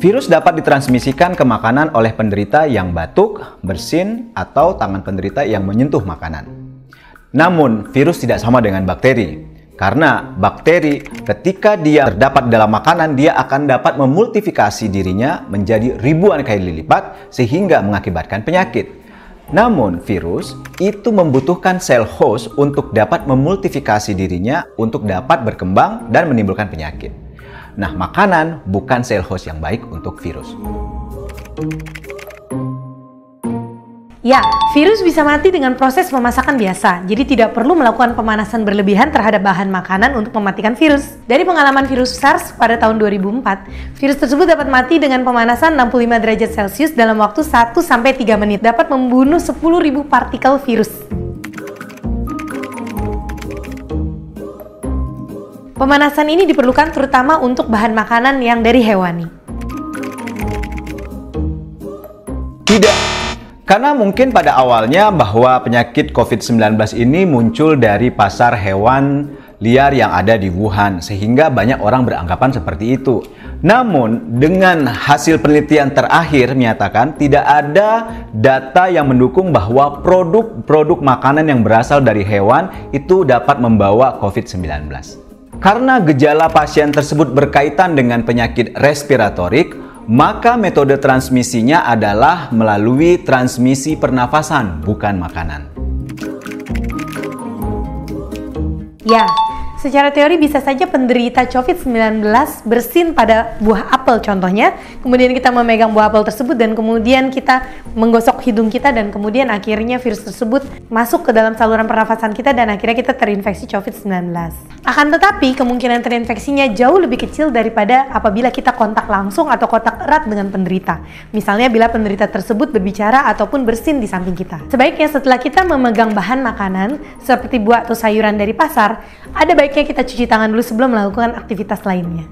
Virus dapat ditransmisikan ke makanan oleh penderita yang batuk, bersin, atau tangan penderita yang menyentuh makanan. Namun, virus tidak sama dengan bakteri. Karena bakteri ketika dia terdapat dalam makanan, dia akan dapat memultifikasi dirinya menjadi ribuan kali lipat sehingga mengakibatkan penyakit. Namun virus itu membutuhkan sel host untuk dapat memultifikasi dirinya untuk dapat berkembang dan menimbulkan penyakit. Nah, makanan bukan sel host yang baik untuk virus. Ya, virus bisa mati dengan proses pemasakan biasa, jadi tidak perlu melakukan pemanasan berlebihan terhadap bahan makanan untuk mematikan virus. Dari pengalaman virus SARS pada tahun 2004, virus tersebut dapat mati dengan pemanasan 65 derajat Celcius dalam waktu 1-3 menit, dapat membunuh 10.000 partikel virus. Pemanasan ini diperlukan terutama untuk bahan makanan yang dari hewani. Tidak. Karena mungkin pada awalnya bahwa penyakit COVID-19 ini muncul dari pasar hewan liar yang ada di Wuhan, sehingga banyak orang beranggapan seperti itu. Namun, dengan hasil penelitian terakhir menyatakan tidak ada data yang mendukung bahwa produk-produk makanan yang berasal dari hewan itu dapat membawa COVID-19. Karena gejala pasien tersebut berkaitan dengan penyakit respiratorik, maka metode transmisinya adalah melalui transmisi pernafasan, bukan makanan. Ya, secara teori bisa saja penderita COVID-19 bersin pada buah apel contohnya, kemudian kita memegang buah apel tersebut dan kemudian kita menggosok hidung kita dan kemudian akhirnya virus tersebut masuk ke dalam saluran pernafasan kita dan akhirnya kita terinfeksi COVID-19. Akan tetapi kemungkinan terinfeksinya jauh lebih kecil daripada apabila kita kontak langsung atau kontak erat dengan penderita. Misalnya bila penderita tersebut berbicara ataupun bersin di samping kita. Sebaiknya setelah kita memegang bahan makanan seperti buah atau sayuran dari pasar, ada baiknya kita cuci tangan dulu sebelum melakukan aktivitas lainnya.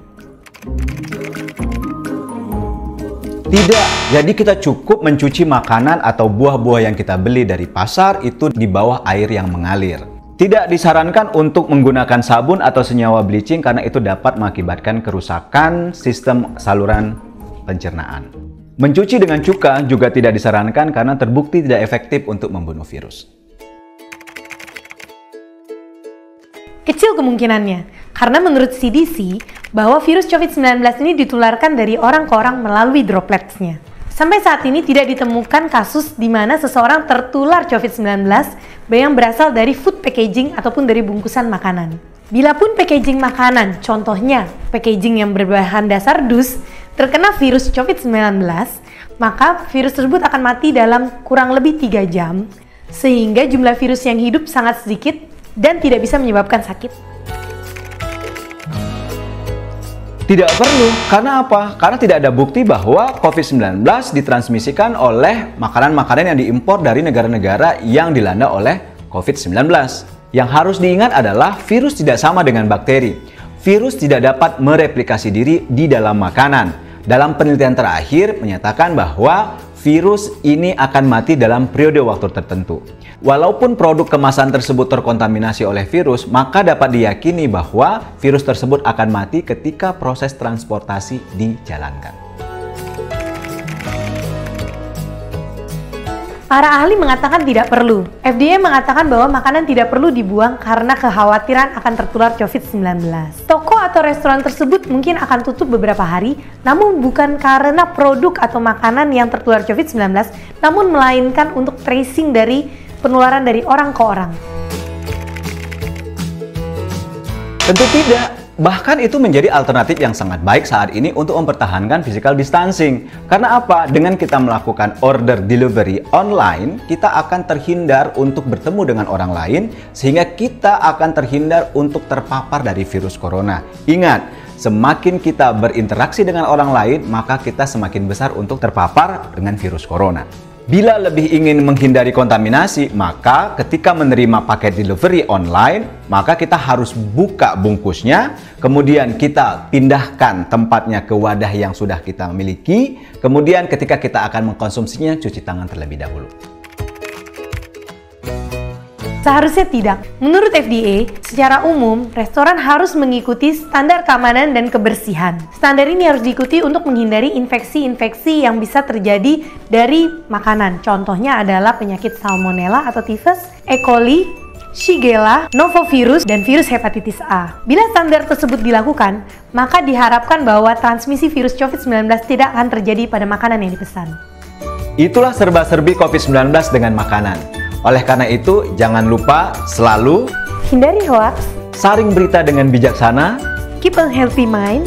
Tidak, jadi kita cukup mencuci makanan atau buah-buah yang kita beli dari pasar itu di bawah air yang mengalir. Tidak disarankan untuk menggunakan sabun atau senyawa bleaching karena itu dapat mengakibatkan kerusakan sistem saluran pencernaan. Mencuci dengan cuka juga tidak disarankan karena terbukti tidak efektif untuk membunuh virus. Kecil kemungkinannya, karena menurut CDC, bahwa virus COVID-19 ini ditularkan dari orang ke orang melalui dropletsnya. Sampai saat ini tidak ditemukan kasus di mana seseorang tertular COVID-19 yang berasal dari food packaging ataupun dari bungkusan makanan. Bila pun packaging makanan, contohnya packaging yang berbahan dasar dus, terkena virus COVID-19, maka virus tersebut akan mati dalam kurang lebih 3 jam, sehingga jumlah virus yang hidup sangat sedikit dan tidak bisa menyebabkan sakit. Tidak perlu, karena apa? Karena tidak ada bukti bahwa COVID-19 ditransmisikan oleh makanan-makanan yang diimpor dari negara-negara yang dilanda oleh COVID-19. Yang harus diingat adalah virus tidak sama dengan bakteri. Virus tidak dapat mereplikasi diri di dalam makanan. Dalam penelitian terakhir menyatakan bahwa virus ini akan mati dalam periode waktu tertentu. Walaupun produk kemasan tersebut terkontaminasi oleh virus, maka dapat diyakini bahwa virus tersebut akan mati ketika proses transportasi dijalankan. Para ahli mengatakan tidak perlu. FDA mengatakan bahwa makanan tidak perlu dibuang karena kekhawatiran akan tertular COVID-19. Toko atau restoran tersebut mungkin akan tutup beberapa hari, namun bukan karena produk atau makanan yang tertular COVID-19, namun melainkan untuk tracing dari penularan dari orang ke orang. Tentu tidak. Bahkan itu menjadi alternatif yang sangat baik saat ini untuk mempertahankan physical distancing. Karena apa? Dengan kita melakukan order delivery online, kita akan terhindar untuk bertemu dengan orang lain, sehingga kita akan terhindar untuk terpapar dari virus corona. Ingat, semakin kita berinteraksi dengan orang lain, maka kita semakin besar untuk terpapar dengan virus corona. Bila lebih ingin menghindari kontaminasi, maka ketika menerima paket delivery online, maka kita harus buka bungkusnya, kemudian kita pindahkan tempatnya ke wadah yang sudah kita miliki, kemudian ketika kita akan mengkonsumsinya, cuci tangan terlebih dahulu. Seharusnya tidak. Menurut FDA, secara umum, restoran harus mengikuti standar keamanan dan kebersihan. Standar ini harus diikuti untuk menghindari infeksi-infeksi yang bisa terjadi dari makanan. Contohnya adalah penyakit Salmonella atau tifus, E. coli, Shigella, Novovirus, dan virus hepatitis A. Bila standar tersebut dilakukan, maka diharapkan bahwa transmisi virus COVID-19 tidak akan terjadi pada makanan yang dipesan. Itulah serba-serbi COVID-19 dengan makanan. Oleh karena itu, jangan lupa selalu hindari hoax, saring berita dengan bijaksana, keep a healthy mind,